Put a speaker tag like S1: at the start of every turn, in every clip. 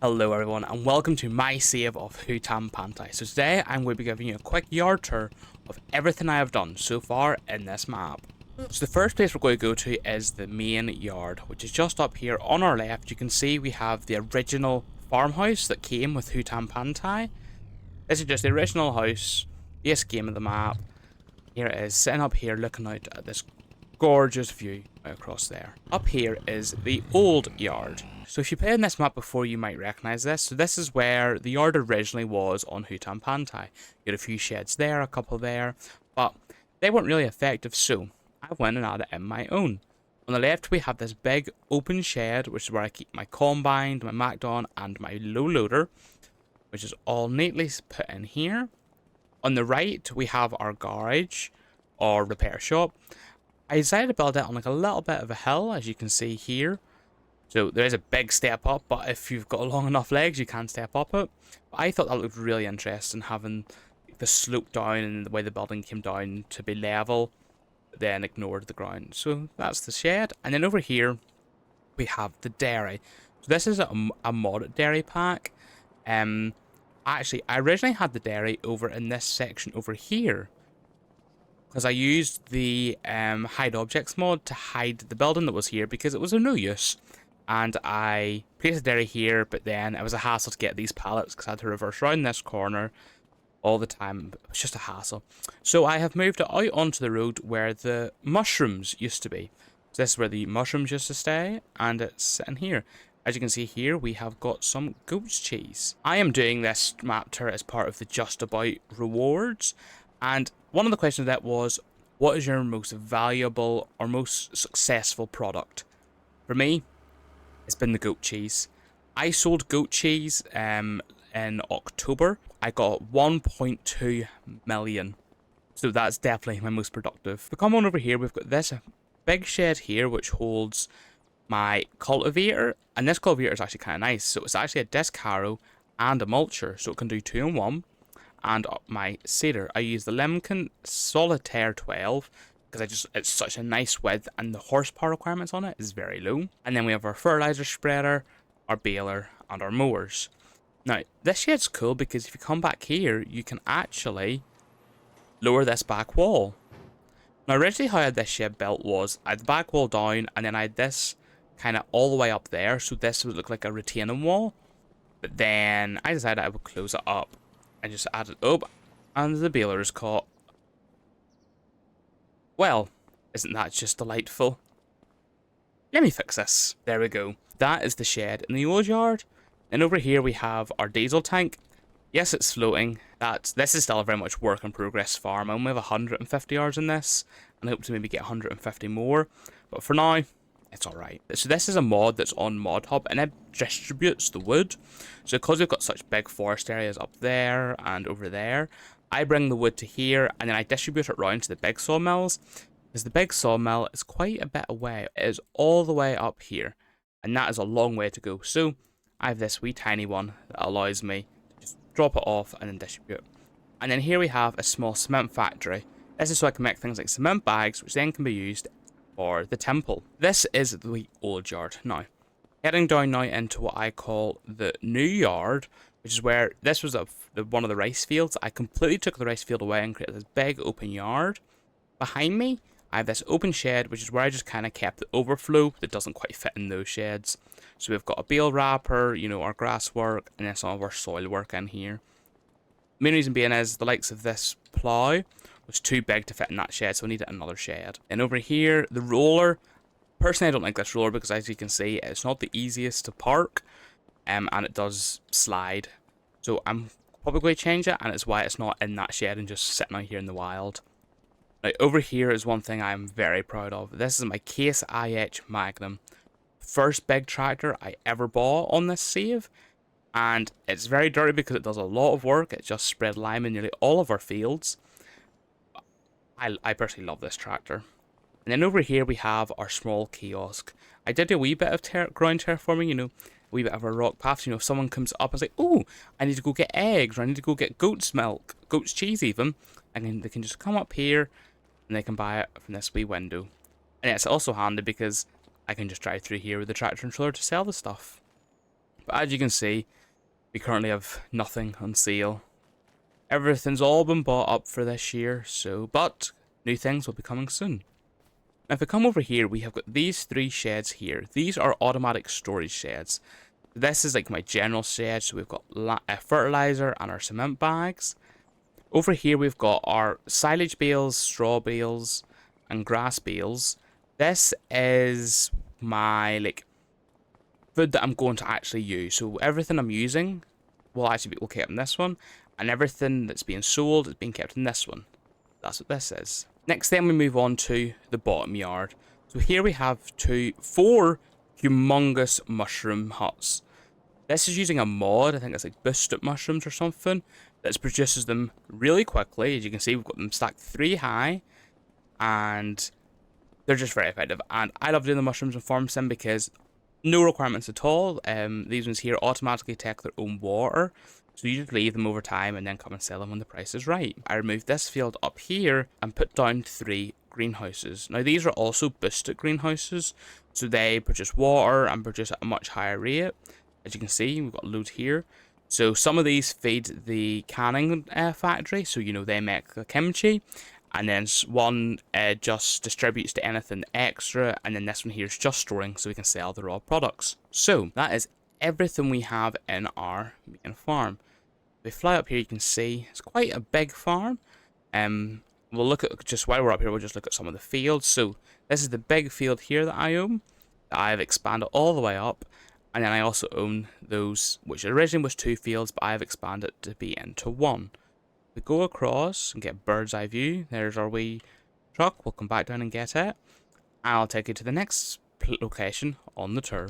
S1: Hello everyone and welcome to my save of Hutan Pantai. So today I'm going to be giving you a quick yard tour of everything I have done so far in this map. So the first place we're going to go to is the main yard, which is just up here on our left. You can see we have the original farmhouse that came with Hutan Pantai. This is just the original house, base game of the map. Here it is, sitting up here looking out at this gorgeous view across there. Up here is the old yard. So if you played in this map before, you might recognise this. So this is where the yard originally was on Hutan Pantai. You had a few sheds there, a couple there, but they weren't really effective, so I went and added in my own. On the left, we have this big open shed, which is where I keep my combine, my Macdon, and my low loader, which is all neatly put in here. On the right, we have our garage, or repair shop. I decided to build it on like a little bit of a hill, as you can see here. So there is a big step up, but if you've got long enough legs, you can step up it. But I thought that looked really interesting, having the slope down and the way the building came down to be level, then ignored the ground. So that's the shed. And then over here, we have the dairy. So this is a mod dairy pack. Actually, I originally had the dairy over in this section over here, because I used the hide objects mod to hide the building that was here because it was of no use. And I placed the dairy here, but then it was a hassle to get these pallets because I had to reverse around this corner all the time. It was just a hassle. So I have moved it out onto the road where the mushrooms used to be. So this is where the mushrooms used to stay, and it's sitting here. As you can see here, we have got some goat's cheese. I am doing this map tour as part of the Just About rewards, and one of the questions that was, what is your most valuable or most successful product? For me, it's been the goat cheese. I sold goat cheese in October. I got 1.2 million. So that's definitely my most productive. If we come on over here, we've got this big shed here which holds my cultivator. And this cultivator is actually kind of nice. So it's actually a disc harrow and a mulcher. So it can do 2 in 1. And my seeder, I use the Lemken Solitaire 12. Because it's such a nice width, and the horsepower requirements on it is very low. And then we have our fertilizer spreader, our baler, and our mowers. Now, this shed's cool because if you come back here, you can actually lower this back wall. Now, originally how I had this shed built was, I had the back wall down, and then I had this kind of all the way up there, so this would look like a retaining wall. But then I decided I would close it up and just add it up, and the baler is caught. Well, isn't that just delightful? Let me fix this. There we go. That is the shed in the old yard. And over here we have our diesel tank. Yes, it's floating. This is still a very much work in progress farm. I only have 150 hours in this, and I hope to maybe get 150 more. But for now, it's alright. So this is a mod that's on Mod Hub, and it distributes the wood. So because we've got such big forest areas up there and over there, I bring the wood to here, and then I distribute it around to the big sawmills, because the big sawmill is quite a bit away. It is all the way up here, and that is a long way to go. So I have this wee tiny one that allows me to just drop it off and then distribute. And then here we have a small cement factory. This is so I can make things like cement bags, which then can be used for the temple. This is the old yard. Now, heading down now into what I call the new yard, which is where this was one of the rice fields. I completely took the rice field away and created this big open yard. Behind me, I have this open shed, which is where I just kind of kept the overflow that doesn't quite fit in those sheds. So we've got a bale wrapper, our grass work, and then some of our soil work in here. The main reason being is the likes of this plough was too big to fit in that shed, so I needed another shed. And over here, the roller. Personally, I don't like this roller because, as you can see, it's not the easiest to park. And it does slide, so I'm probably going to change it, and it's why it's not in that shed and just sitting out here in the wild. Now, over here is one thing I'm very proud of. This is my Case IH Magnum. First big tractor I ever bought on this save, and it's very dirty because it does a lot of work. It just spread lime in nearly all of our fields. I personally love this tractor. And then over here we have our small kiosk. I did a wee bit of ground terraforming, a wee bit of a rock path. If someone comes up and says, oh, I need to go get eggs, or I need to go get goat's milk, goat's cheese even, and then they can just come up here and they can buy it from this wee window. And it's also handy because I can just drive through here with the tractor and trailer to sell the stuff. But as you can see, we currently have nothing on sale. Everything's all been bought up for this year, but new things will be coming soon. Now if we come over here, we have got these 3 sheds here. These are automatic storage sheds. This is like my general shed, so we've got fertilizer and our cement bags. Over here we've got our silage bales, straw bales, and grass bales. This is my food that I'm going to actually use. So everything I'm using will actually be kept in this one, and everything that's being sold is being kept in this one. That's what this is. Next then we move on to the bottom yard. So here we have 4 humongous mushroom huts. This is using a mod, I think it's like boosted mushrooms or something, that produces them really quickly. As you can see, we've got them stacked 3 high, and they're just very effective. And I love doing the mushrooms in farm sim because no requirements at all. These ones here automatically take their own water, so you just leave them over time and then come and sell them when the price is right. I removed this field up here and put down 3 greenhouses. Now these are also boosted greenhouses, so they produce water and produce at a much higher rate. As you can see, we've got loads here. So some of these feed the canning factory, so they make the kimchi, and then one just distributes to anything extra, and then this one here is just storing so we can sell the raw products. So that is everything we have in our main farm. If we fly up here, you can see it's quite a big farm. We'll look at, just while we're up here, we'll just look at some of the fields. So this is the big field here that I own, that I've expanded all the way up. And then I also own those, which originally was 2 fields, but I have expanded to be into 1. We go across and get bird's eye view. There's our wee truck. We'll come back down and get it. And I'll take you to the next location on the tour.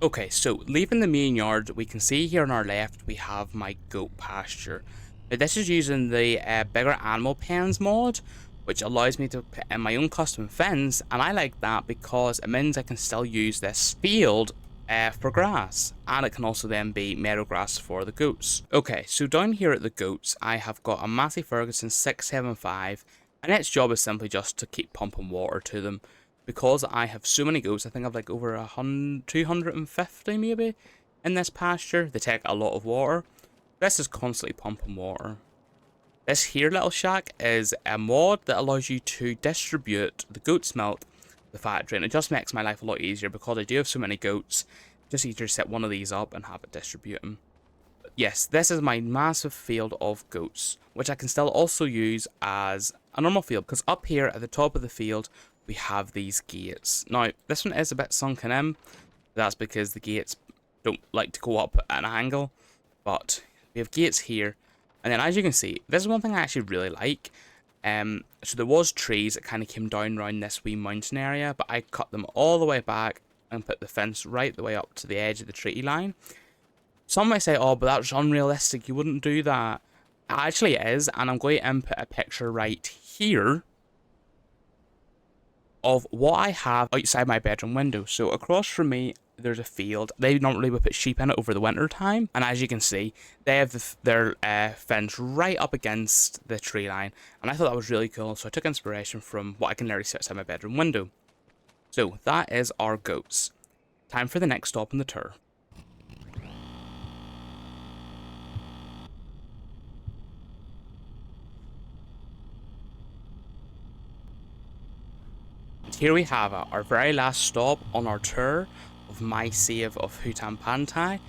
S1: Okay, so leaving the main yard, we can see here on our left, we have my goat pasture. Now this is using the bigger animal pens mod, which allows me to put in my own custom fence, and I like that because it means I can still use this field for grass, and it can also then be meadow grass for the goats. Okay, so down here at the goats, I have got a Massey Ferguson 675, and its job is simply just to keep pumping water to them. Because I have so many goats, I think I've like over 250 maybe in this pasture. They take a lot of water. This is constantly pumping water. This here little shack is a mod that allows you to distribute the goat's milk to the factory, and it just makes my life a lot easier because I do have so many goats. Just easier to set one of these up and have it distribute them. But yes, this is my massive field of goats, which I can still also use as a normal field, because up here at the top of the field we have these gates. Now this one is a bit sunken in, that's because the gates don't like to go up at an angle, but we have gates here. And then as you can see, this is one thing I actually really like. So there was trees that kind of came down around this wee mountain area, but I cut them all the way back and put the fence right the way up to the edge of the treaty line. Some might say, oh, but that's unrealistic, you wouldn't do that. It actually is, and I'm going to input a picture right here of what I have outside my bedroom window. So across from me, there's a field. They normally would put sheep in it over the winter time, and as you can see, they have their fence right up against the tree line, and I thought that was really cool, so I took inspiration from what I can literally see outside my bedroom window. So that is our goats. Time for the next stop on the tour. And here we have it, our very last stop on our tour of my save of Hutan Pantai,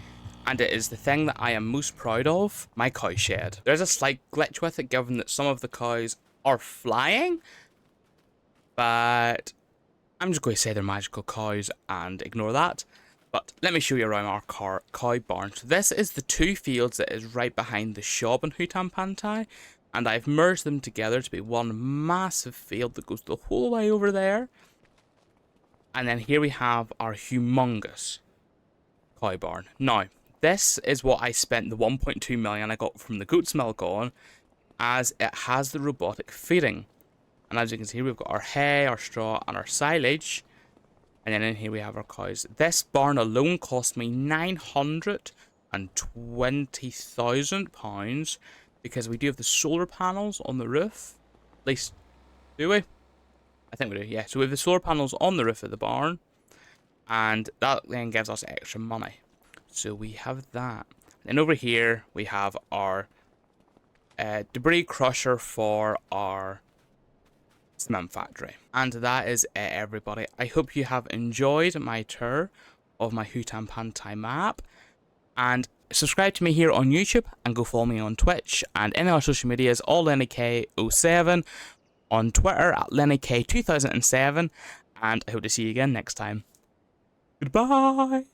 S1: and it is the thing that I am most proud of, my cow shed. There's a slight glitch with it given that some of the cows are flying, but I'm just going to say they're magical cows and ignore that. But let me show you around our cow barn. So this is the 2 fields that is right behind the shop in Hutan Pantai, and I've merged them together to be one massive field that goes the whole way over there. And then here we have our humongous cow barn. Now, this is what I spent the 1.2 million I got from the goat's milk on, as it has the robotic feeding. And as you can see, we've got our hay, our straw, and our silage. And then in here we have our cows. This barn alone cost me £920,000 because we do have the solar panels on the roof. At least, do we? I think we do, yeah. So we have the solar panels on the roof of the barn. and that then gives us extra money. So we have that. And over here we have our debris crusher for our cement factory. And that is it, everybody. I hope you have enjoyed my tour of my Hutan Pantai map, and subscribe to me here on YouTube and go follow me on Twitch and any other social medias, all LennyK07, on Twitter at LennyK2007, and I hope to see you again next time. Goodbye!